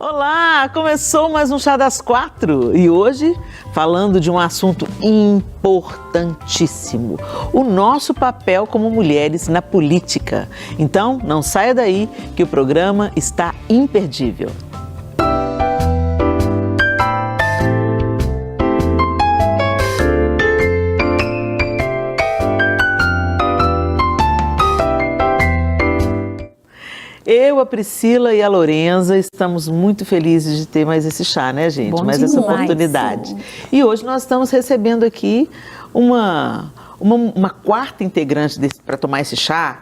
Olá, começou mais um Chá das Quatro e hoje falando de um assunto importantíssimo, o nosso papel como mulheres na política. Então, não saia daí que o programa está imperdível. Eu, a Priscila e a Lorenza estamos muito felizes de ter mais esse chá, né, gente? Bom mais essa demais. oportunidade. E hoje nós estamos recebendo aqui uma quarta integrante para tomar esse chá,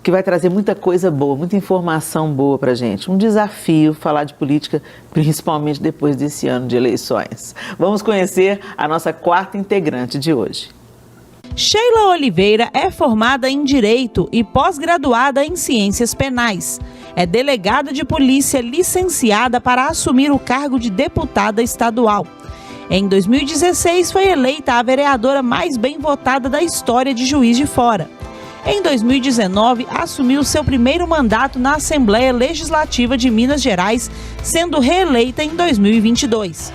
que vai trazer muita coisa boa, muita informação boa para a gente. Um desafio falar de política, principalmente depois desse ano de eleições. Vamos conhecer a nossa quarta integrante de hoje. Sheila Oliveira é formada em Direito e pós-graduada em Ciências Penais. É delegada de polícia licenciada para assumir o cargo de deputada estadual. Em 2016, foi eleita a vereadora mais bem votada da história de Juiz de Fora. Em 2019, assumiu seu primeiro mandato na Assembleia Legislativa de Minas Gerais, sendo reeleita em 2022.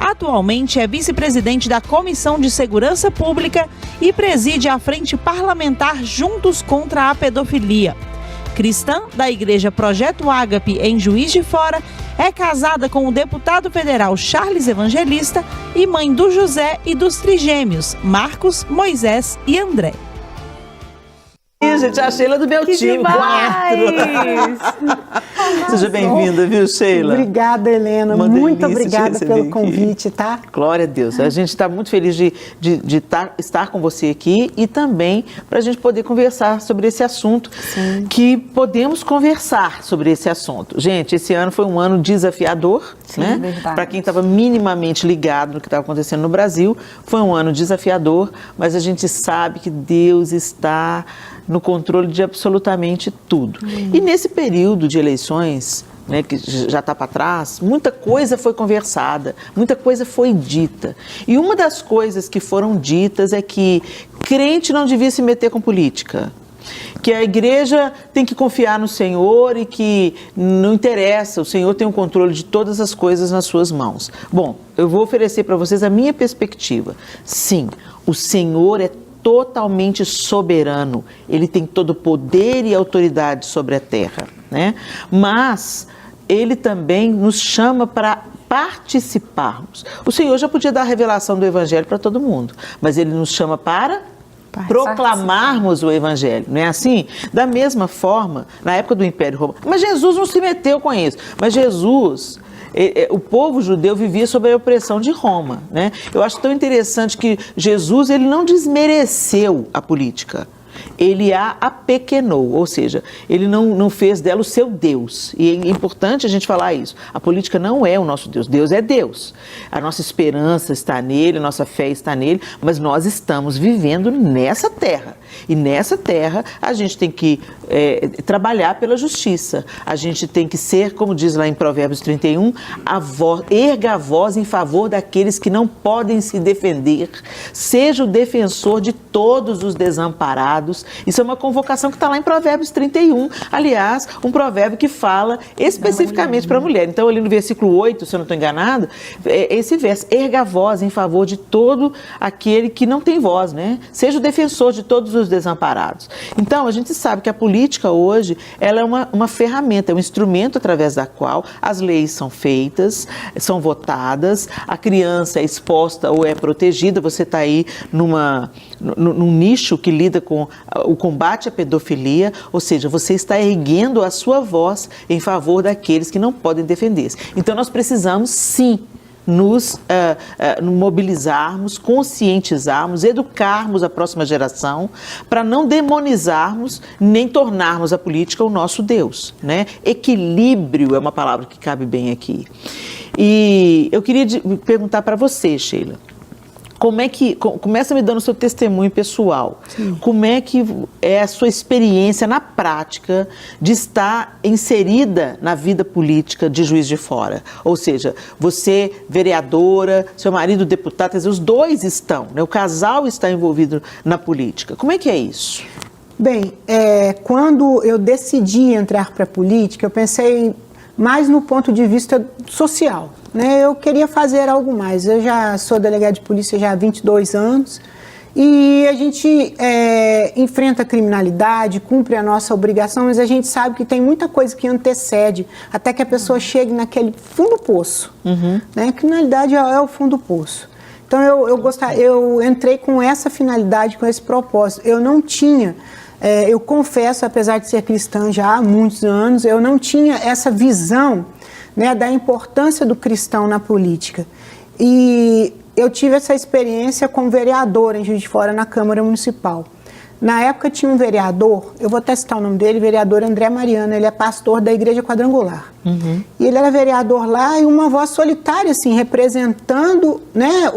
Atualmente é vice-presidente da Comissão de Segurança Pública e preside a Frente Parlamentar Juntos contra a Pedofilia. Cristã da Igreja Projeto Ágape em Juiz de Fora, é casada com o deputado federal Charles Evangelista e mãe do José e dos trigêmeos, Marcos, Moisés e André. Gente, a Sheila do meu time, quatro. Seja bem-vinda, viu, Sheila? Obrigada, Helena. Muito obrigada pelo convite, tá? Glória a Deus. A gente está muito feliz de estar com você aqui e também para a gente poder conversar sobre esse assunto. Sim. Que podemos conversar sobre esse assunto. Gente, esse ano foi um ano desafiador, sim, né? Para quem estava minimamente ligado no que estava acontecendo no Brasil, foi um ano desafiador, mas a gente sabe que Deus está no controle de absolutamente tudo. E nesse período de eleições, né, que já está para trás, muita coisa foi conversada, muita coisa foi dita. E uma das coisas que foram ditas é que crente não devia se meter com política, que a igreja tem que confiar no Senhor e que não interessa, o Senhor tem o controle de todas as coisas nas suas mãos. Bom, eu vou oferecer para vocês a minha perspectiva. Sim, o Senhor é totalmente soberano, ele tem todo o poder e autoridade sobre a terra, né? Mas ele também nos chama para participarmos. O Senhor já podia dar a revelação do Evangelho para todo mundo, mas ele nos chama para proclamarmos o Evangelho, não é assim? Da mesma forma, na época do Império Romano, mas Jesus não se meteu com isso, mas Jesus... O povo judeu vivia sob a opressão de Roma, né? Eu acho tão interessante que Jesus, ele não desmereceu a política, ele a apequenou, ou seja, ele não fez dela o seu Deus. E é importante a gente falar isso. A política não é o nosso Deus, Deus é Deus. A nossa esperança está nele, a nossa fé está nele, mas nós estamos vivendo nessa terra. E nessa terra a gente tem que trabalhar pela justiça. A gente tem que ser, como diz lá em Provérbios 31, erga a voz em favor daqueles que não podem se defender. Seja o defensor de todos os desamparados. Isso é uma convocação que está lá em Provérbios 31. Aliás, um provérbio que fala especificamente para a mulher. Então, ali no versículo 8, se eu não estou enganado, esse verso, erga a voz em favor de todo aquele que não tem voz, né? Seja o defensor de todos os desamparados. Então, a gente sabe que a política hoje, ela é uma ferramenta, é um instrumento através da qual as leis são feitas, são votadas, a criança é exposta ou é protegida. Você está aí num nicho que lida com o combate à pedofilia, ou seja, você está erguendo a sua voz em favor daqueles que não podem defender-se. Então, nós precisamos, sim, nos mobilizarmos, conscientizarmos, educarmos a próxima geração para não demonizarmos nem tornarmos a política o nosso Deus, né? Equilíbrio é uma palavra que cabe bem aqui. E eu queria perguntar para você, Sheila, começa me dando o seu testemunho pessoal. Sim. Como é que é a sua experiência na prática de estar inserida na vida política de Juiz de Fora? Ou seja, você vereadora, seu marido deputado, quer dizer, os dois estão, né? O casal está envolvido na política. Como é que é isso? Bem, quando eu decidi entrar para a política, eu pensei mais no ponto de vista social, né? Eu queria fazer algo mais. Eu já sou delegada de polícia já há 22 anos e a gente enfrenta a criminalidade, cumpre a nossa obrigação, mas a gente sabe que tem muita coisa que antecede até que a pessoa chegue naquele fundo do poço. Né? A criminalidade é o fundo do poço. Então eu entrei com essa finalidade, com esse propósito. Eu não tinha... eu confesso, apesar de ser cristã já há muitos anos, eu não tinha essa visão, né, da importância do cristão na política. E eu tive essa experiência como vereadora em Juiz de Fora, na Câmara Municipal. Na época tinha um vereador, eu vou até citar o nome dele, vereador André Mariano, ele é pastor da Igreja Quadrangular. E ele era vereador lá e uma voz solitária, assim, representando, né,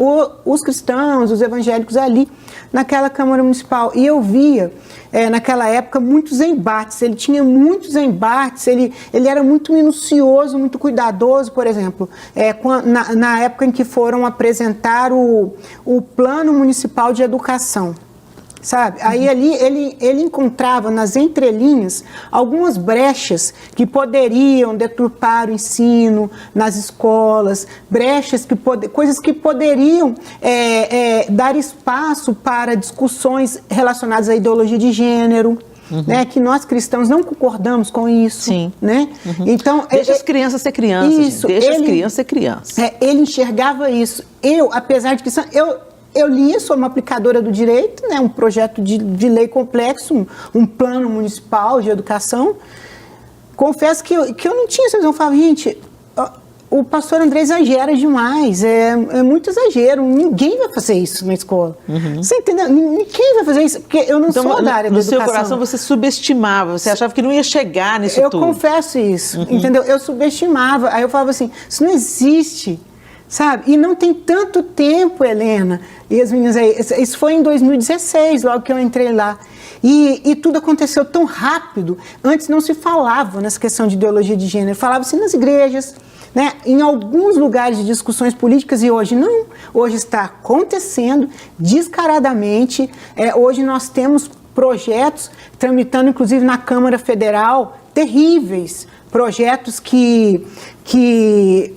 os cristãos, os evangélicos ali naquela Câmara Municipal. E eu via, naquela época, muitos embates, ele tinha muitos embates, ele era muito minucioso, muito cuidadoso, por exemplo, na época em que foram apresentar o Plano Municipal de Educação. Sabe? Aí ali ele encontrava nas entrelinhas algumas brechas que poderiam deturpar o ensino nas escolas, brechas coisas que poderiam dar espaço para discussões relacionadas à ideologia de gênero. Né, que nós cristãos não concordamos com isso. Sim. Né? Então, deixa as crianças ser crianças. Isso, deixa as crianças ser crianças. Ele enxergava isso. Eu, apesar de cristã, eu li, sou uma aplicadora do direito, né, um projeto de lei complexo, um plano municipal de educação. Confesso que eu não tinha essa visão. Eu falava, gente, o pastor André exagera demais, é muito exagero, ninguém vai fazer isso na escola. Você entendeu? Ninguém vai fazer isso, porque eu não sou da área da educação. No seu coração você subestimava, você achava que não ia chegar nisso tudo. Eu confesso isso, entendeu? Eu subestimava, aí eu falava assim, isso não existe. Sabe? E não tem tanto tempo, Helena, e as meninas aí, isso foi em 2016, logo que eu entrei lá. E tudo aconteceu tão rápido, antes não se falava nessa questão de ideologia de gênero, falava-se nas igrejas, né? Em alguns lugares de discussões políticas, e hoje não, hoje está acontecendo descaradamente, hoje nós temos projetos tramitando, inclusive na Câmara Federal, terríveis, projetos que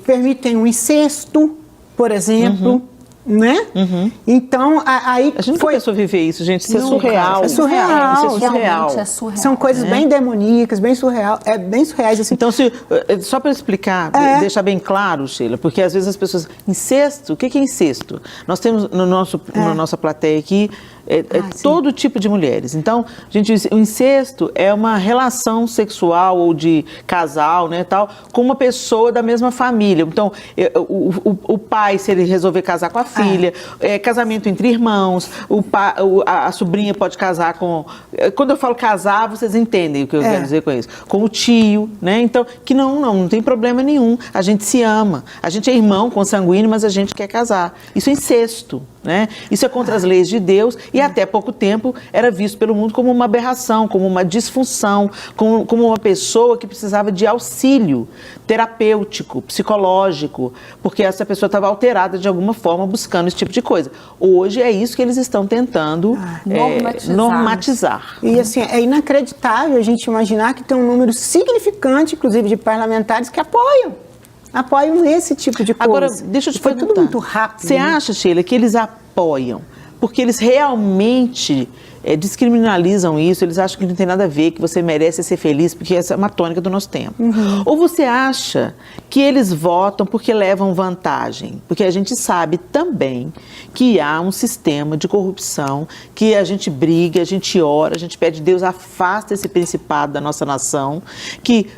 permitem o incesto, por exemplo, né? Então, aí a gente nunca pensou viver isso, gente, isso é surreal. É surreal. Isso é surreal. É surreal. São coisas bem demoníacas, bem surreal, bem surreais. Assim. Então, só para explicar, deixar bem claro, Sheila, porque às vezes as pessoas... Incesto, o que é incesto? Nós temos na nossa plateia aqui todo tipo de mulheres. Então, gente, o incesto é uma relação sexual ou de casal, né, tal, com uma pessoa da mesma família. Então, o pai, se ele resolver casar com a filha, casamento entre irmãos, a sobrinha pode casar com... Quando eu falo casar, vocês entendem o que eu quero dizer com isso. Com o tio, né? Então, que não tem problema nenhum. A gente se ama. A gente é irmão consanguíneo, mas a gente quer casar. Isso é incesto, né? Isso é contra as leis de Deus e até pouco tempo era visto pelo mundo como uma aberração, como uma disfunção, como uma pessoa que precisava de auxílio terapêutico, psicológico, porque essa pessoa estava alterada de alguma forma buscando esse tipo de coisa. Hoje é isso que eles estão tentando normatizar. E assim, é inacreditável a gente imaginar que tem um número significante, inclusive, de parlamentares que apoiam esse tipo de coisa. Agora, deixa eu te perguntar. Foi tudo muito rápido. Você acha, Sheila, que eles apoiam porque eles realmente descriminalizam isso, eles acham que não tem nada a ver, que você merece ser feliz, porque essa é uma tônica do nosso tempo? Ou você acha que eles votam porque levam vantagem? Porque a gente sabe também que há um sistema de corrupção, que a gente briga, a gente ora, a gente pede, Deus afasta esse principado da nossa nação, que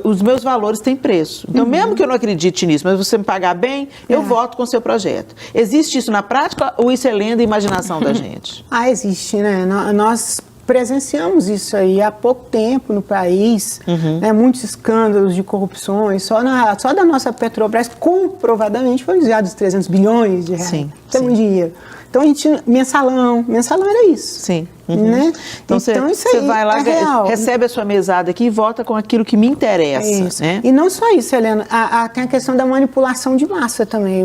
os meus valores têm preço. Então, mesmo que eu não acredite nisso, mas você me pagar bem, eu voto com o seu projeto. Existe isso na prática ou isso é lenda e imaginação da gente? Existe, né? Nós presenciamos isso aí há pouco tempo no país, né? Muitos escândalos de corrupções, só da nossa Petrobras, comprovadamente foram desviados 300 bilhões de reais. Sim, é muito dinheiro. Então a gente, mensalão era isso. Sim. Né? Então você vai lá, recebe a sua mesada aqui e vota com aquilo que me interessa. Isso. Né? E não só isso, Helena, tem a questão da manipulação de massa também,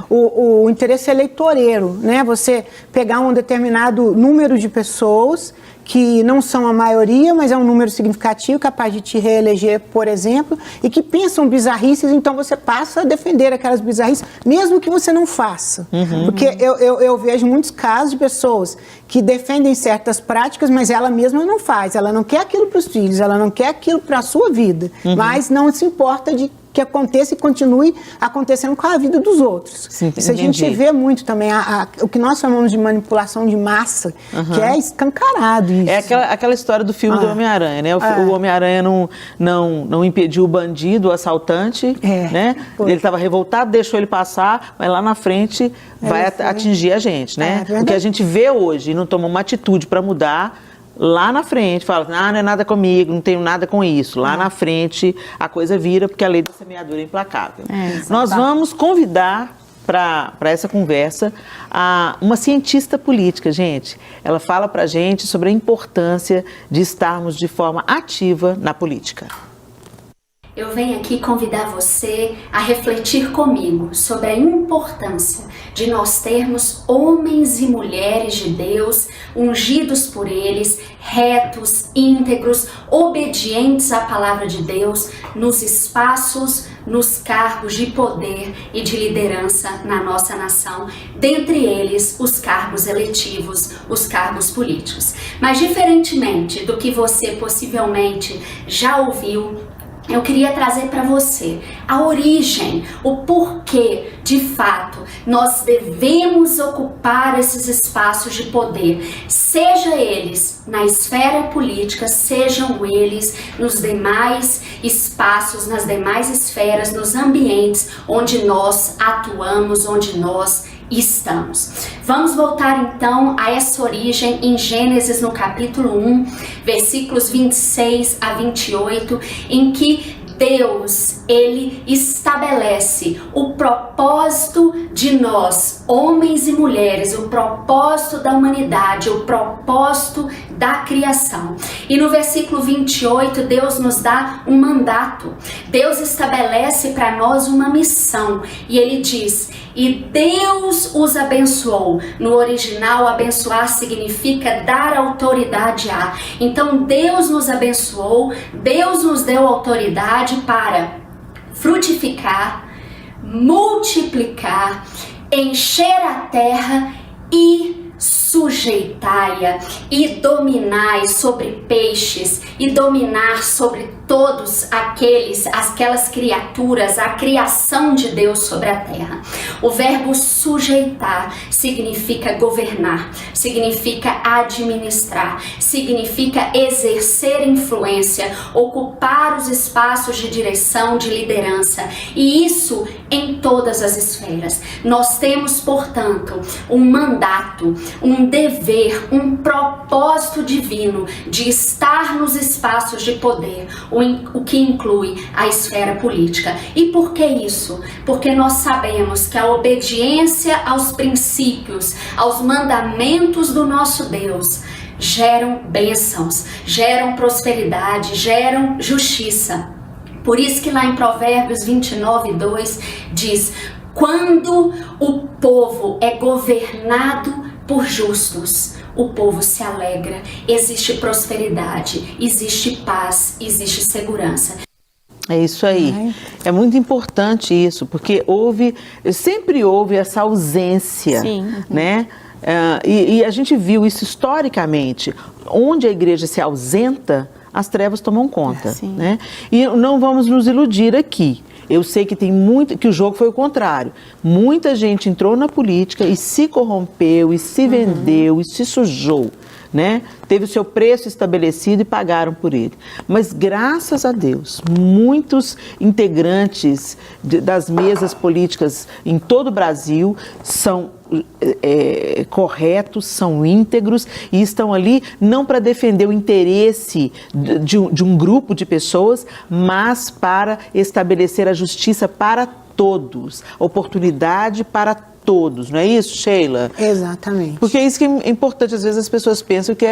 o interesse eleitoreiro, né? Você pegar um determinado número de pessoas que não são a maioria, mas é um número significativo, capaz de te reeleger, por exemplo, e que pensam bizarrices, então você passa a defender aquelas bizarrices, mesmo que você não faça. Porque eu vejo muitos casos de pessoas que defendem certas práticas, mas ela mesma não faz, ela não quer aquilo para os filhos, ela não quer aquilo para a sua vida, mas não se importa de que aconteça e continue acontecendo com a vida dos outros. Sim, isso a gente vê muito também, o que nós chamamos de manipulação de massa, que é escancarado isso. É aquela história do filme do Homem-Aranha, né? O Homem-Aranha não impediu o bandido, o assaltante, né? Ele estava revoltado, deixou ele passar, mas lá na frente vai atingir a gente, né? O que a gente vê hoje e não toma uma atitude para mudar, lá na frente, fala, não é nada comigo, não tenho nada com isso. Lá na frente, a coisa vira, porque a lei da semeadura é implacável. Nós vamos convidar para essa conversa uma cientista política, gente. Ela fala para a gente sobre a importância de estarmos de forma ativa na política. Eu venho aqui convidar você a refletir comigo sobre a importância de nós termos homens e mulheres de Deus, ungidos por eles, retos, íntegros, obedientes à palavra de Deus, nos espaços, nos cargos de poder e de liderança na nossa nação, dentre eles os cargos eletivos, os cargos políticos. Mas diferentemente do que você possivelmente já ouviu, eu queria trazer para você a origem, o porquê, de fato, nós devemos ocupar esses espaços de poder, seja eles na esfera política, sejam eles nos demais espaços, nas demais esferas, nos ambientes onde nós atuamos, onde nós estamos. Vamos voltar então a essa origem em Gênesis no capítulo 1, versículos 26 a 28, em que Deus, ele estabelece o propósito de nós, homens e mulheres, o propósito da humanidade, o propósito da criação. E no versículo 28, Deus nos dá um mandato. Deus estabelece para nós uma missão. E ele diz, e Deus os abençoou. No original, abençoar significa dar autoridade a. Então, Deus nos abençoou, Deus nos deu autoridade para frutificar, multiplicar, encher a terra e sujeitai-a e dominai sobre peixes e dominar sobre todos aquelas criaturas, a criação de Deus sobre a terra. O verbo sujeitar significa governar, significa administrar, significa exercer influência, ocupar os espaços de direção, de liderança, e isso em todas as esferas. Nós temos, portanto, um mandato, um dever, um propósito divino de estar nos espaços de poder, o que inclui a esfera política. E por que isso? Porque nós sabemos que a obediência aos princípios, aos mandamentos do nosso Deus, geram bênçãos, geram prosperidade, geram justiça. Por isso que lá em Provérbios 29:2 diz, quando o povo é governado por justos, o povo se alegra, existe prosperidade, existe paz, existe segurança. É isso aí. É muito importante isso, porque sempre houve essa ausência, né? E a gente viu isso historicamente. Onde a igreja se ausenta, as trevas tomam conta, né? E não vamos nos iludir aqui. Eu sei que que o jogo foi o contrário. Muita gente entrou na política e se corrompeu, e se vendeu, e se sujou, né? Teve o seu preço estabelecido e pagaram por ele. Mas, graças a Deus, muitos integrantes das mesas políticas em todo o Brasil são corretos, são íntegros e estão ali não para defender o interesse de um grupo de pessoas, mas para estabelecer a justiça para todos, oportunidade para todos, não é isso, Sheila? Exatamente. Porque é isso que é importante, às vezes as pessoas pensam que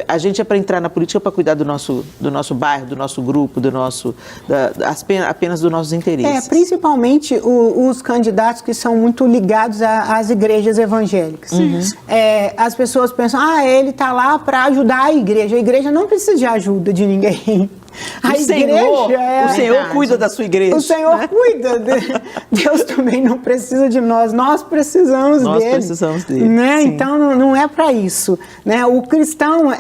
a gente é para entrar na política para cuidar do nosso bairro, do nosso grupo, apenas dos nossos interesses. Principalmente os candidatos que são muito ligados às igrejas evangélicas. As pessoas pensam, ele está lá para ajudar a igreja não precisa de ajuda de ninguém. O Senhor cuida da sua igreja. O Senhor cuida. Deus também não precisa de nós. Nós precisamos dele. Né? Então, não é para isso. Né? O cristão,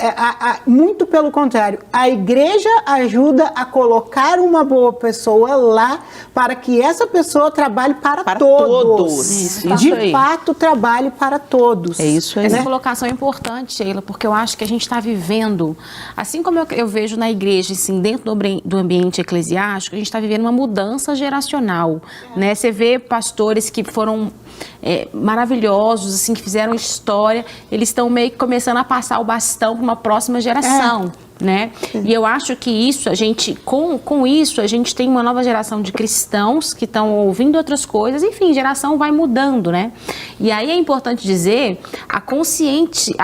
muito pelo contrário, a igreja ajuda a colocar uma boa pessoa lá para que essa pessoa trabalhe para todos. Isso de fato, trabalhe para todos. É isso aí. Essa colocação é importante, Sheila, porque eu acho que a gente está vivendo, assim como eu vejo na igreja, assim, dentro do ambiente eclesiástico, a gente está vivendo uma mudança geracional, né? Você vê pastores que foram maravilhosos, assim, que fizeram história, eles estão meio que começando a passar o bastão para uma próxima geração. Né? E eu acho que isso, com isso, a gente tem uma nova geração de cristãos que estão ouvindo outras coisas, enfim, geração vai mudando, né? E aí é importante dizer, a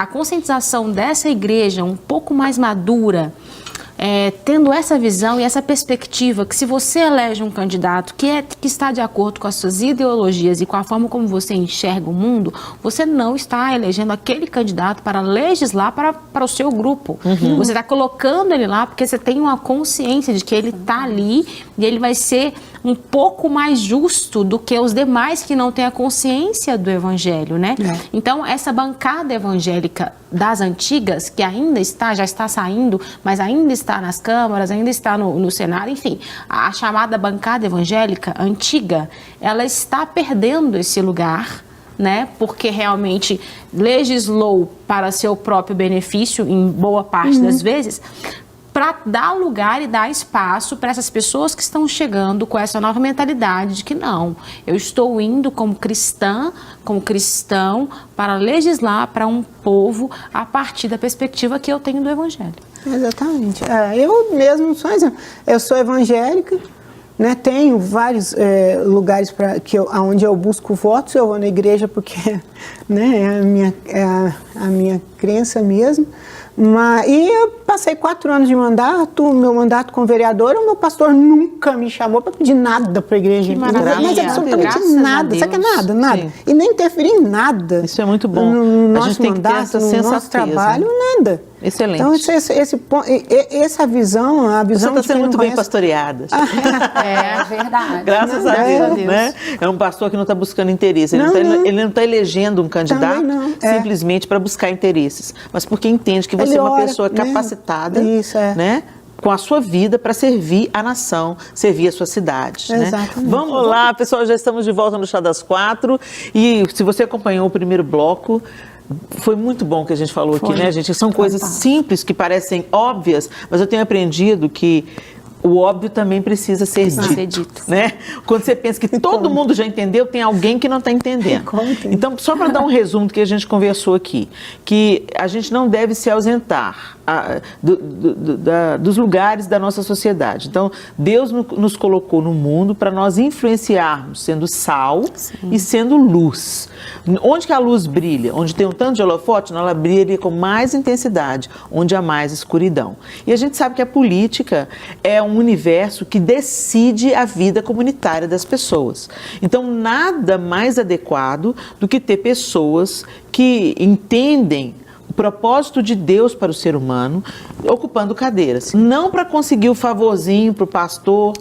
conscientização dessa igreja um pouco mais madura, tendo essa visão e essa perspectiva que se você elege um candidato que está de acordo com as suas ideologias e com a forma como você enxerga o mundo, você não está elegendo aquele candidato para legislar para o seu grupo. Você está colocando ele lá porque você tem uma consciência de que ele está ali e ele vai ser um pouco mais justo do que os demais que não têm a consciência do evangelho, né? Então, essa bancada evangélica das antigas, que já está saindo, mas ainda está nas câmaras, ainda está no Senado, enfim, a chamada bancada evangélica antiga, ela está perdendo esse lugar, né? Porque realmente legislou para seu próprio benefício, em boa parte das vezes, para dar lugar e dar espaço para essas pessoas que estão chegando com essa nova mentalidade de que não, eu estou indo como cristã, como cristão, para legislar para um povo a partir da perspectiva que eu tenho do Evangelho. Exatamente. Eu mesmo sou exemplo. Eu sou evangélica, né? Tenho vários lugares onde eu busco votos. Eu vou na igreja porque, né, a minha crença mesmo. E eu passei 4 anos de mandato, meu mandato como vereadora, o meu pastor nunca me chamou para pedir nada para a igreja. Mas absolutamente nada, sabe que é nada. Sim. E nem interferir em nada. Isso é muito bom. No a nosso gente tem mandato, que ter essa no sensatez, nosso trabalho, nada. Excelente. Então, essa visão, a visão Você está sendo muito bem conhece... pastoreada. É verdade. Graças a Deus, né? É um pastor que não está buscando interesse. Ele não está elegendo um candidato simplesmente para buscar interesses, mas porque entende que você é uma pessoa capacitada, né? Com a sua vida para servir a nação, servir a sua cidade. Exatamente. Né? Vamos lá, pessoal, já estamos de volta no Chá das 4. E se você acompanhou o primeiro bloco, foi muito bom que a gente falou aqui, né, gente? São coisas simples que parecem óbvias, mas eu tenho aprendido que o óbvio também precisa ser dito, né? Quando você pensa que todo mundo já entendeu, tem alguém que não está entendendo. Então, só para dar um resumo do que a gente conversou aqui, que a gente não deve se ausentar dos lugares da nossa sociedade. Então, Deus nos colocou no mundo para nós influenciarmos, sendo sal e sendo luz. Onde que a luz brilha? Onde tem um tanto de holofote, ela brilha com mais intensidade, onde há mais escuridão. E a gente sabe que a política é um universo que decide a vida comunitária das pessoas. Então, nada mais adequado do que ter pessoas que entendem o propósito de Deus para o ser humano, ocupando cadeiras. Não para conseguir o favorzinho para o pastor,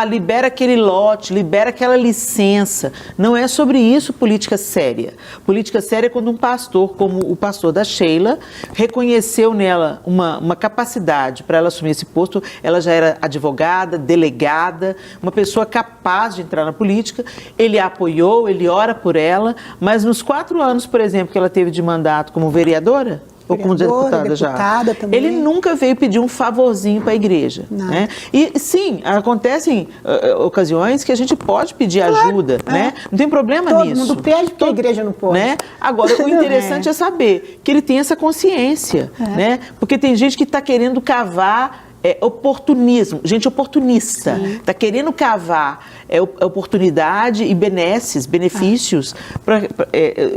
libera aquele lote, libera aquela licença. Não é sobre isso política séria. Política séria é quando um pastor, como o pastor da Sheila, reconheceu nela uma capacidade para ela assumir esse posto. Ela já era advogada, delegada, uma pessoa capaz de entrar na política. Ele a apoiou, ele ora por ela, mas nos 4 anos, por exemplo, que ela teve de mandato como vereadora, ou como deputada já, também. Ele nunca veio pedir um favorzinho para a igreja. Né? E sim, acontecem ocasiões que a gente pode pedir ajuda, né? Não tem problema nisso. Todo mundo pede porque a igreja não pode. Né? Agora, o interessante é saber que ele tem essa consciência, né? Porque tem gente que está querendo cavar oportunismo, gente oportunista, está querendo cavar oportunidade e benefícios,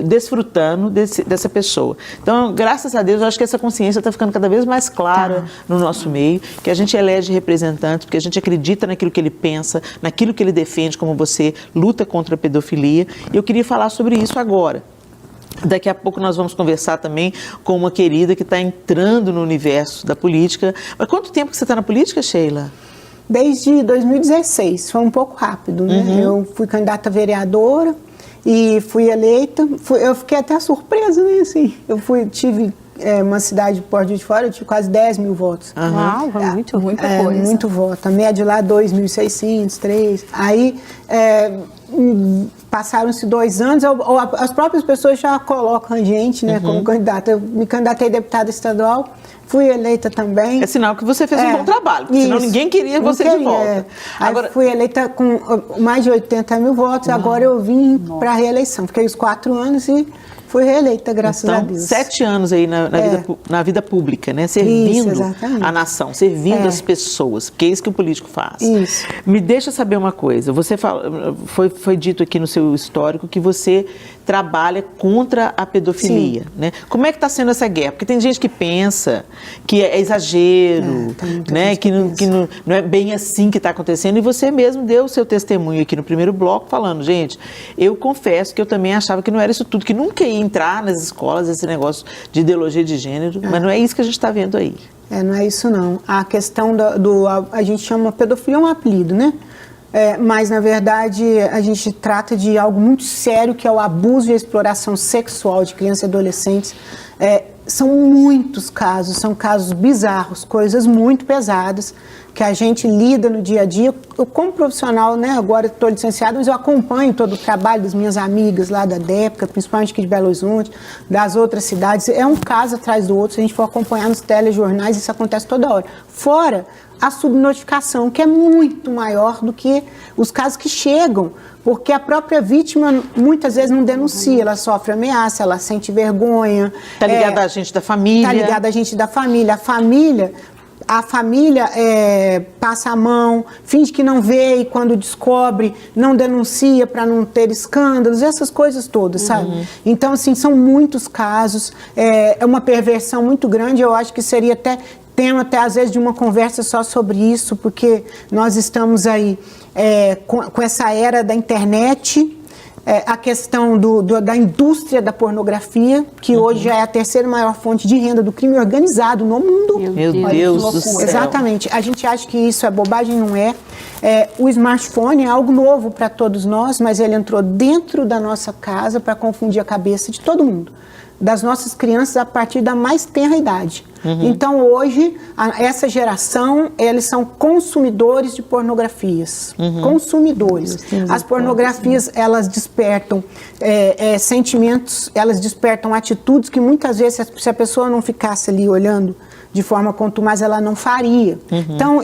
desfrutando dessa pessoa. Então, graças a Deus, eu acho que essa consciência está ficando cada vez mais clara no nosso meio, que a gente elege representantes, porque a gente acredita naquilo que ele pensa, naquilo que ele defende, como você luta contra a pedofilia. E eu queria falar sobre isso agora. Daqui a pouco nós vamos conversar também com uma querida que está entrando no universo da política. Mas quanto tempo que você está na política, Sheila? Desde 2016, foi um pouco rápido, né? Eu fui candidata a vereadora e fui eleita. Eu fiquei até surpresa, né? Assim, tive uma cidade de Porto de Fora, eu tive quase 10 mil votos. Uau, muita coisa. Muito voto. A média lá, 2.600, 3. Aí, passaram-se 2 anos, as próprias pessoas já colocam a gente, né, como candidata. Eu me candidatei a deputada estadual, fui eleita também. É sinal que você fez um bom trabalho, porque senão ninguém queria você de volta. Aí agora, fui eleita com mais de 80 mil votos, agora eu vim para a reeleição. Fiquei os 4 anos e fui reeleita, graças a Deus. 7 anos aí na vida pública, né? Servindo a nação, servindo as pessoas, porque é isso que o político faz. Isso. Me deixa saber uma coisa, você foi dito aqui no seu histórico que você trabalha contra a pedofilia, né? Como é que está sendo essa guerra? Porque tem gente que pensa que é exagero, né? Que não é bem assim que está acontecendo, e você mesmo deu o seu testemunho aqui no primeiro bloco falando, gente, eu confesso que eu também achava que não era isso tudo, que nunca ia entrar nas escolas esse negócio de ideologia de gênero, mas não é isso que a gente está vendo aí. Não é isso não. A questão a gente chama pedofilia, é um apelido, né? Mas, na verdade, a gente trata de algo muito sério, que é o abuso e a exploração sexual de crianças e adolescentes. São muitos casos, são casos bizarros, coisas muito pesadas, que a gente lida no dia a dia. Eu, como profissional, né, agora estou licenciada, mas eu acompanho todo o trabalho das minhas amigas lá da DEPCA, principalmente aqui de Belo Horizonte, das outras cidades. É um caso atrás do outro, se a gente for acompanhar nos telejornais, isso acontece toda hora. Fora a subnotificação, que é muito maior do que os casos que chegam, porque a própria vítima muitas vezes não denuncia, ela sofre ameaça, ela sente vergonha. Está ligada a gente da família. Está ligada a gente da família. A família passa a mão, finge que não vê e quando descobre, não denuncia para não ter escândalos, essas coisas todas, sabe? Então, assim, são muitos casos, é uma perversão muito grande, eu acho que seria até tema, às vezes, de uma conversa só sobre isso, porque nós estamos aí com essa era da internet, a questão da indústria da pornografia, que hoje já é a terceira maior fonte de renda do crime organizado no mundo. Meu Deus do céu. Exatamente. A gente acha que isso é bobagem, não é. O smartphone é algo novo para todos nós, mas ele entrou dentro da nossa casa para confundir a cabeça de todo mundo, das nossas crianças a partir da mais tenra idade. Então, hoje, essa geração, eles são consumidores de pornografias. Consumidores. As pornografias, elas despertam sentimentos, elas despertam atitudes que muitas vezes, se a pessoa não ficasse ali olhando de forma contumaz, ela não faria. Então,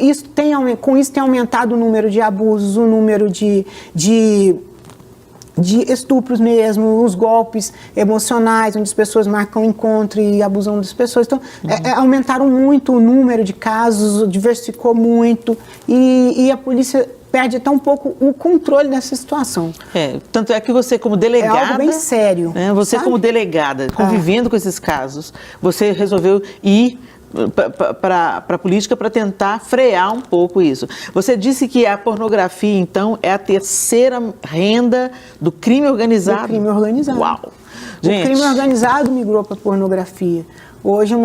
com isso tem aumentado o número de abusos, o número de estupros mesmo, os golpes emocionais, onde as pessoas marcam encontro e abusam das pessoas. Então, aumentaram muito o número de casos, diversificou muito, e a polícia perde até um pouco o controle dessa situação. Tanto é que você, como delegada... É algo bem sério. Você, sabe? Como delegada, convivendo com esses casos, você resolveu ir para a política para tentar frear um pouco isso. Você disse que a pornografia, então, é a terceira renda do crime organizado? Do crime organizado. Uau! Gente. O crime organizado migrou para a pornografia. Hoje,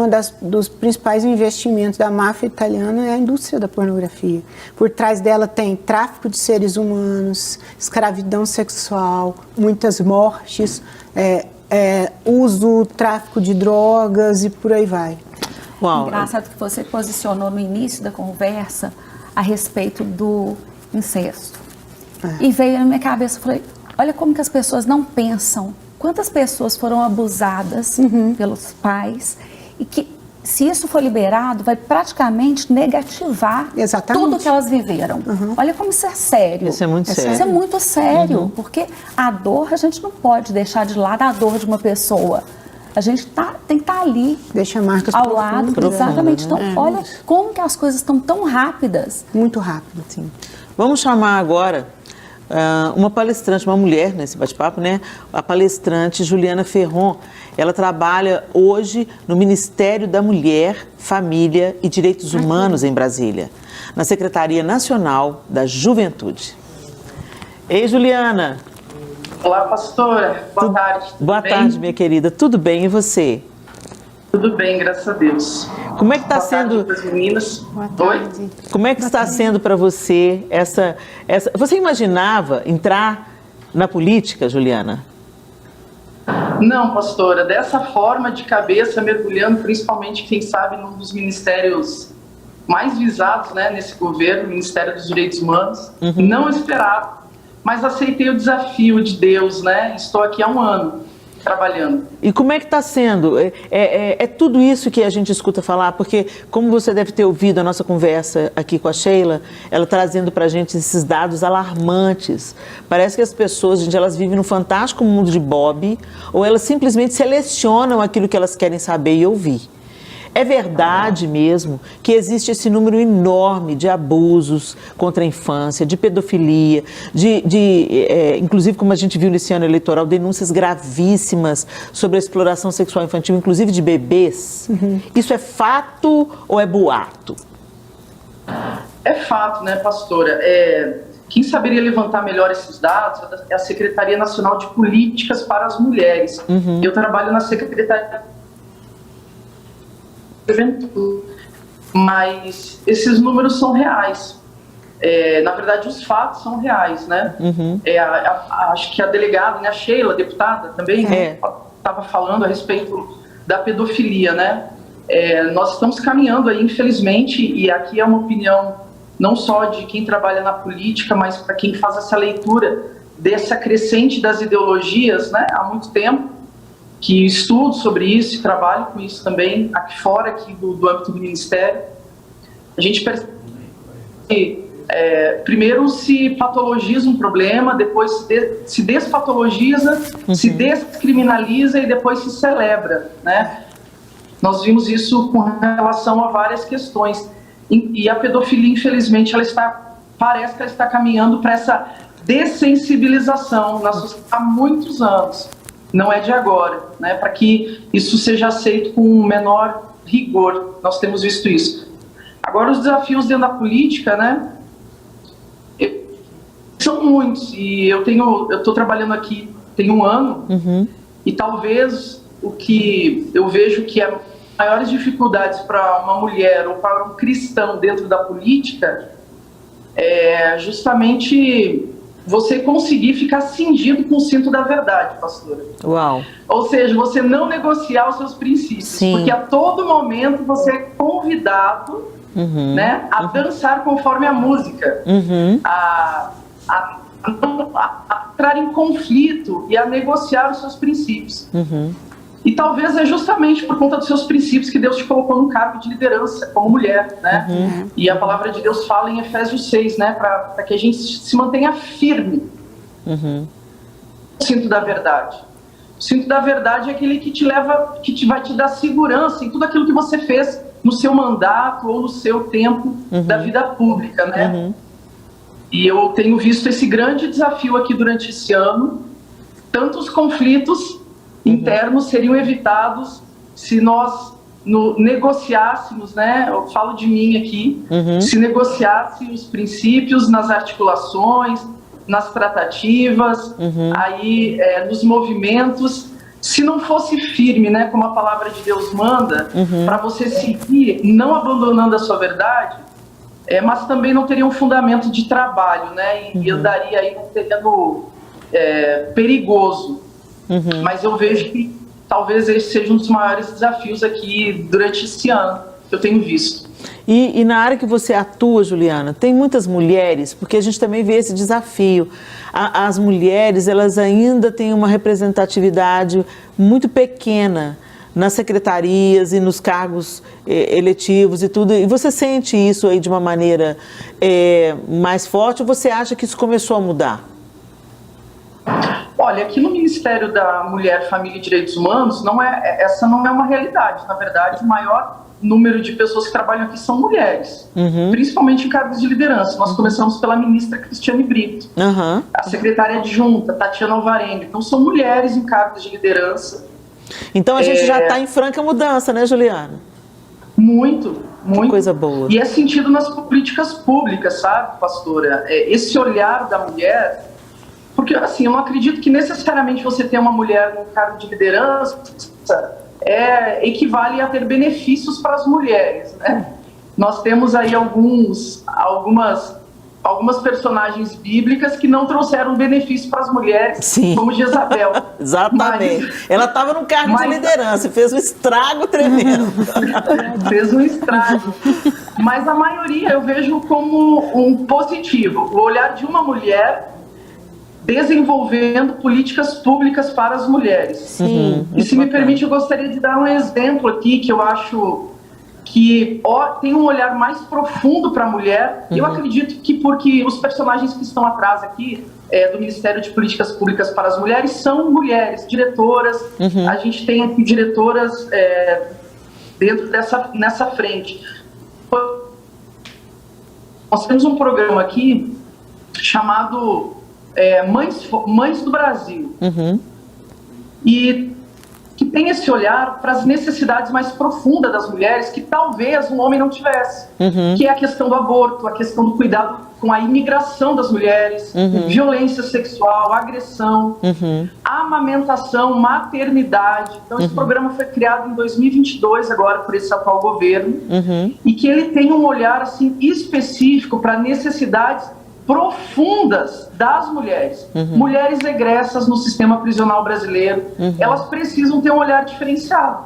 dos principais investimentos da máfia italiana é a indústria da pornografia. Por trás dela tem tráfico de seres humanos, escravidão sexual, muitas mortes, tráfico de drogas e por aí vai. Uau. Engraçado que você posicionou no início da conversa a respeito do incesto. E veio na minha cabeça, eu falei, olha como que as pessoas não pensam. Quantas pessoas foram abusadas pelos pais e que, se isso for liberado, vai praticamente negativar tudo que elas viveram. Olha como isso é sério. Isso é muito sério. Isso é muito sério, porque a dor, a gente não pode deixar de lado a dor de uma pessoa. A gente tem que estar ali. Deixa marcas ao lado. Exatamente. Então, olha como que as coisas estão tão rápidas. Muito rápido, sim. Vamos chamar agora uma palestrante, uma mulher nesse bate-papo, né? A palestrante Juliana Ferron. Ela trabalha hoje no Ministério da Mulher, Família e Direitos Humanos em Brasília, na Secretaria Nacional da Juventude. Ei, Juliana. Olá, pastora. Boa tarde. Boa tarde, minha querida. Tudo bem? E você? Tudo bem, graças a Deus. Como é que está sendo? Boa tarde, meninas. Oi? Como é que está sendo para você essa? Você imaginava entrar na política, Juliana? Não, pastora. Dessa forma, de cabeça, mergulhando, principalmente, quem sabe, num dos ministérios mais visados, né, nesse governo, Ministério dos Direitos Humanos. Não esperava, mas aceitei o desafio de Deus, né? Estou aqui há um ano trabalhando. E como é que está sendo? É tudo isso que a gente escuta falar, porque como você deve ter ouvido a nossa conversa aqui com a Sheila, ela trazendo para a gente esses dados alarmantes. Parece que as pessoas, gente, elas vivem num fantástico mundo de Bob, ou elas simplesmente selecionam aquilo que elas querem saber e ouvir. É verdade mesmo que existe esse número enorme de abusos contra a infância, de pedofilia, inclusive, como a gente viu nesse ano eleitoral, denúncias gravíssimas sobre a exploração sexual infantil, inclusive de bebês. Isso é fato ou é boato? É fato, né, pastora? Quem saberia levantar melhor esses dados é a Secretaria Nacional de Políticas para as Mulheres. Eu trabalho na Secretaria Juventude, mas esses números são reais. Na verdade, os fatos são reais, né? Acho que a delegada, né, a Sheila, deputada, também estava falando a respeito da pedofilia, né? Nós estamos caminhando aí, infelizmente, e aqui é uma opinião não só de quem trabalha na política, mas para quem faz essa leitura dessa crescente das ideologias, né, há muito tempo, que estudo sobre isso e trabalho com isso também aqui fora do âmbito do Ministério. A gente percebe que primeiro se patologiza um problema, depois se despatologiza, se descriminaliza e depois se celebra, né? Nós vimos isso com relação a várias questões. E a pedofilia, infelizmente, parece que ela está caminhando para essa dessensibilização na sociedade há muitos anos. Não é de agora, né? Para que isso seja aceito com um menor rigor. Nós temos visto isso. Agora, os desafios dentro da política, né? São muitos. E eu estou trabalhando aqui tem um ano, e talvez o que eu vejo que é maiores dificuldades para uma mulher ou para um cristão dentro da política é justamente você conseguir ficar cingido com o cinto da verdade, pastora. Uau! Ou seja, você não negociar os seus princípios. Sim. Porque a todo momento você é convidado, né, a dançar conforme a música, a entrar em conflito e a negociar os seus princípios. E talvez é justamente por conta dos seus princípios que Deus te colocou num cargo de liderança como mulher, né? E a palavra de Deus fala em Efésios 6, né? Para que a gente se mantenha firme. O cinto da verdade. O cinto da verdade é aquele que te leva, vai te dar segurança em tudo aquilo que você fez no seu mandato ou no seu tempo da vida pública, né? E eu tenho visto esse grande desafio aqui durante esse ano. Tantos conflitos internos seriam evitados se nós negociássemos, né? Eu falo de mim aqui, se negociasse os princípios nas articulações, nas tratativas, aí nos movimentos, se não fosse firme, né? Como a palavra de Deus manda, para você seguir, não abandonando a sua verdade, mas também não teria um fundamento de trabalho, né? E eu daria aí um terreno perigoso. Mas eu vejo que talvez esse seja um dos maiores desafios aqui durante esse ano que eu tenho visto. E na área que você atua, Juliana, tem muitas mulheres, porque a gente também vê esse desafio. As mulheres, elas ainda têm uma representatividade muito pequena nas secretarias e nos cargos eletivos e tudo. E você sente isso aí de uma maneira mais forte ou você acha que isso começou a mudar? Olha, aqui no Ministério da Mulher, Família e Direitos Humanos, essa não é uma realidade. Na verdade, o maior número de pessoas que trabalham aqui são mulheres, principalmente em cargos de liderança. Nós começamos pela ministra Cristiane Brito, a secretária adjunta, Tatiana Alvarenga. Então, são mulheres em cargos de liderança. Então, a gente já está em franca mudança, né, Juliana? Muito. Que coisa boa. E é sentido nas políticas públicas, sabe, pastora? Esse olhar da mulher... Porque, assim, eu não acredito que necessariamente você ter uma mulher no cargo de liderança equivale a ter benefícios para as mulheres, né? Nós temos aí algumas personagens bíblicas que não trouxeram benefício para as mulheres, sim, como Jezabel. Exatamente. Ela estava no cargo de liderança e fez um estrago tremendo. Fez um estrago. Mas a maioria eu vejo como um positivo. O olhar de uma mulher desenvolvendo políticas públicas para as mulheres. Sim, e se me permite, eu gostaria de dar um exemplo aqui que eu acho que tem um olhar mais profundo para a mulher. Eu acredito que porque os personagens que estão atrás aqui do Ministério de Políticas Públicas para as Mulheres são mulheres, diretoras. A gente tem aqui diretoras nessa frente. Nós temos um programa aqui chamado Mães do Brasil, e que tem esse olhar para as necessidades mais profundas das mulheres que talvez um homem não tivesse, que é a questão do aborto, a questão do cuidado com a imigração das mulheres, violência sexual, agressão, amamentação, maternidade. Então esse programa foi criado em 2022 agora por esse atual governo, e que ele tem um olhar assim específico para necessidades profundas das mulheres. Mulheres egressas no sistema prisional brasileiro, elas precisam ter um olhar diferenciado.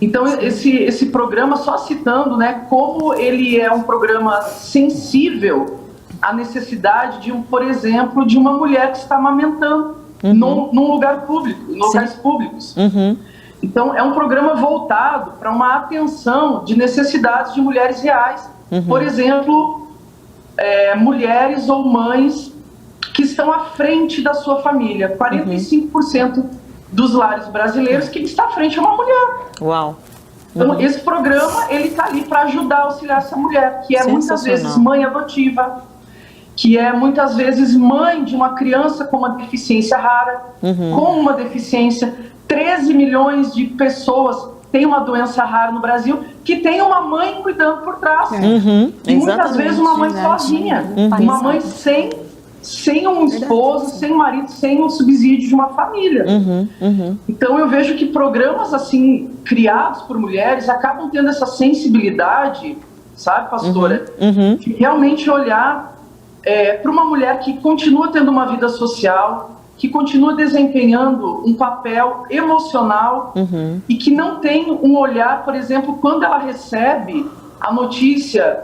Então, esse programa, só citando, né, como ele é um programa sensível à necessidade por exemplo, de uma mulher que está amamentando num lugar público, em locais públicos. Então, é um programa voltado para uma atenção de necessidades de mulheres reais. Por exemplo, mulheres ou mães que estão à frente da sua família. 45% dos lares brasileiros, quem está à frente é uma mulher. Uau! Então, esse programa, ele está ali para ajudar a auxiliar essa mulher, que é muitas vezes mãe adotiva, que é muitas vezes mãe de uma criança com uma deficiência rara, com uma deficiência. 13 milhões de pessoas tem uma doença rara no Brasil, que tem uma mãe cuidando por trás. E muitas vezes uma mãe sozinha. Uma mãe sem um esposo, sem um marido, sem um subsídio de uma família. Então eu vejo que programas assim, criados por mulheres, acabam tendo essa sensibilidade, sabe, pastora? De realmente olhar para uma mulher que continua tendo uma vida social, que continua desempenhando um papel emocional e que não tem um olhar, por exemplo, quando ela recebe a notícia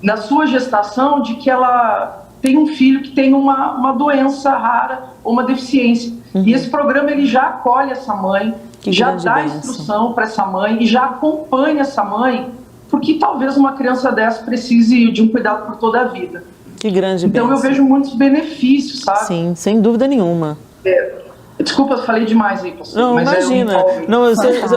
na sua gestação de que ela tem um filho que tem uma doença rara ou uma deficiência. E esse programa ele já acolhe essa mãe, já dá instrução para essa mãe e já acompanha essa mãe, porque talvez uma criança dessa precise de um cuidado por toda a vida. Que grande Então eu vejo muitos benefícios, sabe? Sim, sem dúvida nenhuma. Desculpa, eu falei demais aí, pastor. Não, mas imagina.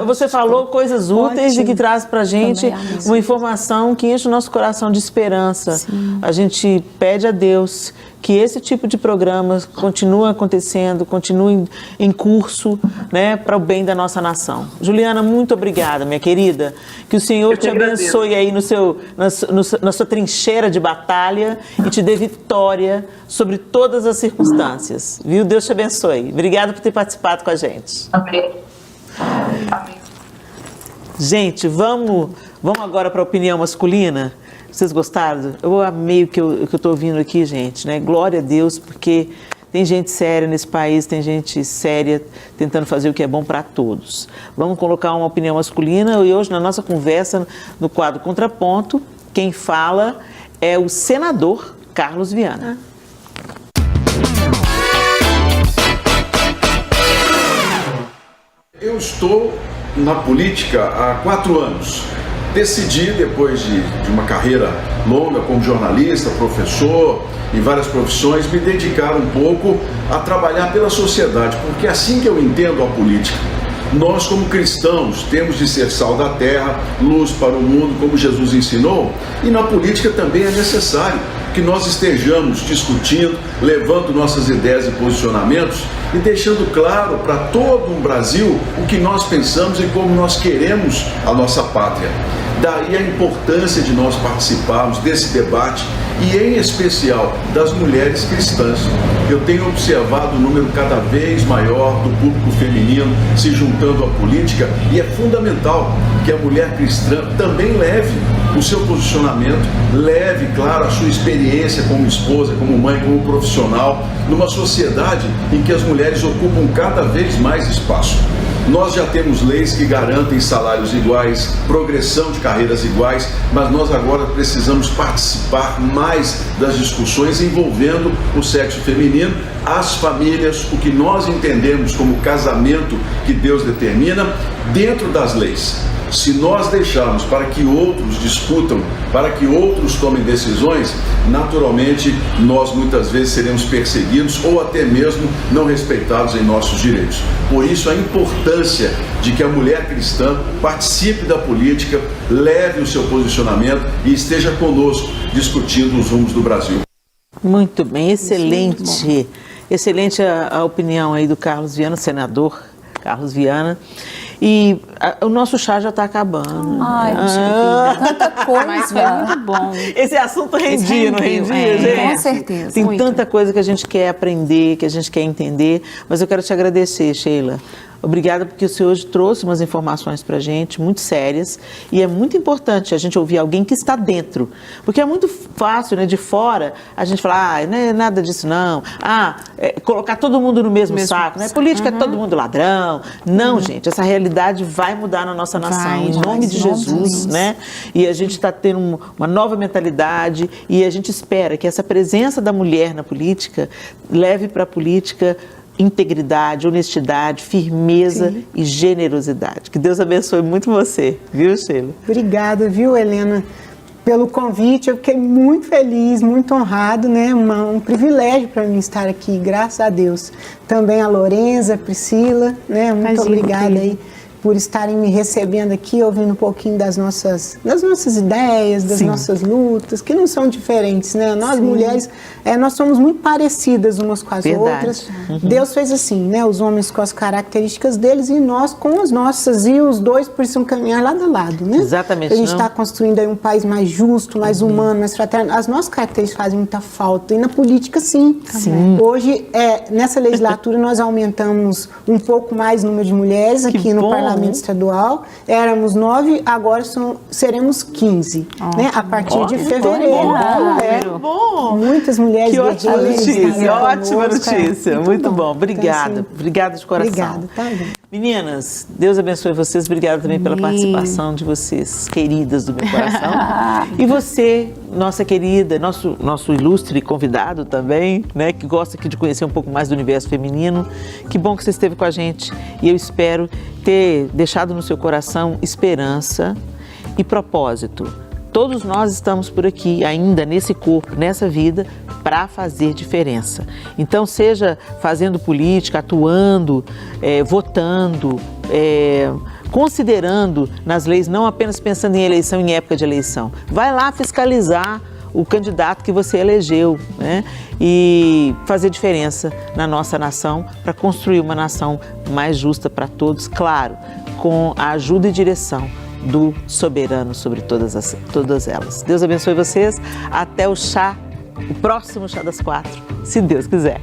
Você falou coisas úteis e que traz pra gente uma informação que enche o nosso coração de esperança. A gente pede a Deus que esse tipo de programas continue acontecendo, continue em curso, né, para o bem da nossa nação. Juliana, muito obrigada, minha querida. Que o Senhor te abençoe aí na sua trincheira de batalha e te dê vitória sobre todas as circunstâncias. Viu? Deus te abençoe. Obrigada por ter participado com a gente. Amém. Amém. Gente, vamos agora para a opinião masculina. Vocês gostaram? Eu amei o que eu estou ouvindo aqui, gente, né? Glória a Deus, porque tem gente séria nesse país, tem gente séria tentando fazer o que é bom para todos. Vamos colocar uma opinião masculina e hoje na nossa conversa, no quadro Contraponto, quem fala é o senador Carlos Viana. Eu estou na política há 4 anos decidi, depois de uma carreira longa como jornalista, professor, em várias profissões, me dedicar um pouco a trabalhar pela sociedade, porque é assim que eu entendo a política. Nós, como cristãos, temos de ser sal da terra, luz para o mundo, como Jesus ensinou, e na política também é necessário que nós estejamos discutindo, levando nossas ideias e posicionamentos e deixando claro para todo um Brasil o que nós pensamos e como nós queremos a nossa pátria. Daí a importância de nós participarmos desse debate e, em especial, das mulheres cristãs. Eu tenho observado um número cada vez maior do público feminino se juntando à política e é fundamental que a mulher cristã também leve o seu posicionamento, leve, claro, a sua experiência como esposa, como mãe, como profissional, numa sociedade em que as mulheres ocupam cada vez mais espaço. Nós já temos leis que garantem salários iguais, progressão de carreiras iguais, mas nós agora precisamos participar mais das discussões envolvendo o sexo feminino, as famílias, o que nós entendemos como casamento que Deus determina dentro das leis. Se nós deixarmos para que outros discutam, para que outros tomem decisões, naturalmente nós muitas vezes seremos perseguidos ou até mesmo não respeitados em nossos direitos. Por isso a importância de que a mulher cristã participe da política, leve o seu posicionamento e esteja conosco discutindo os rumos do Brasil. Muito bem, excelente. Excelente a opinião aí do Carlos Viana, senador Carlos Viana. E o nosso chá já está acabando. Ai, tanta coisa. Mas foi muito bom. Esse assunto rendia, não rendia, gente? Com certeza. Tem muito. tanta coisa que a gente quer aprender, que a gente quer entender, mas eu quero te agradecer, Sheila. Obrigada porque o senhor hoje trouxe umas informações para a gente muito sérias e é muito importante a gente ouvir alguém que está dentro, porque é muito fácil, né, de fora, a gente falar, não é nada disso não, colocar todo mundo no mesmo saco, né? Política é todo mundo ladrão. Não, gente, essa realidade vai mudar na nossa nação, em nome de Jesus, né? E a gente está tendo uma nova mentalidade e a gente espera que essa presença da mulher na política leve para a política integridade, honestidade, firmeza e generosidade. Que Deus abençoe muito você, viu, Sheila? Obrigada, viu, Helena, pelo convite. Eu fiquei muito feliz, muito honrado, né? Um privilégio para mim estar aqui, graças a Deus. Também a Lorenza, a Priscila, né? Muito obrigada aí por estarem me recebendo aqui, ouvindo um pouquinho das nossas ideias, das nossas lutas, que não são diferentes, né? Nós mulheres, nós somos muito parecidas umas com as outras. Deus fez assim, né? Os homens com as características deles e nós com as nossas, e os dois precisam caminhar lado a lado, né? Exatamente. A gente está construindo aí um país mais justo, mais humano, mais fraterno. As nossas características fazem muita falta, e na política sim. Hoje, nessa legislatura, nós aumentamos um pouco mais o número de mulheres aqui no Parlamento Estadual. Éramos 9, agora seremos 15, né? A partir de fevereiro. Bom. Muitas mulheres que ótima notícia, ótima conosco, notícia. Muito bom. Obrigada. Então, assim, obrigada de coração. Obrigada, tá bom. Meninas, Deus abençoe vocês. Obrigada também pela participação de vocês, queridas do meu coração. E você, nossa querida, nosso ilustre convidado também, né, que gosta aqui de conhecer um pouco mais do universo feminino. Que bom que você esteve com a gente. E eu espero ter deixado no seu coração esperança e propósito. Todos nós estamos por aqui, ainda nesse corpo, nessa vida, para fazer diferença. Então, seja fazendo política, atuando, votando, considerando nas leis, não apenas pensando em eleição, em época de eleição. Vai lá fiscalizar o candidato que você elegeu, né? E fazer diferença na nossa nação para construir uma nação mais justa para todos, claro, com a ajuda e direção do soberano sobre todas elas. Deus abençoe vocês. Até o próximo Chá das 4, se Deus quiser.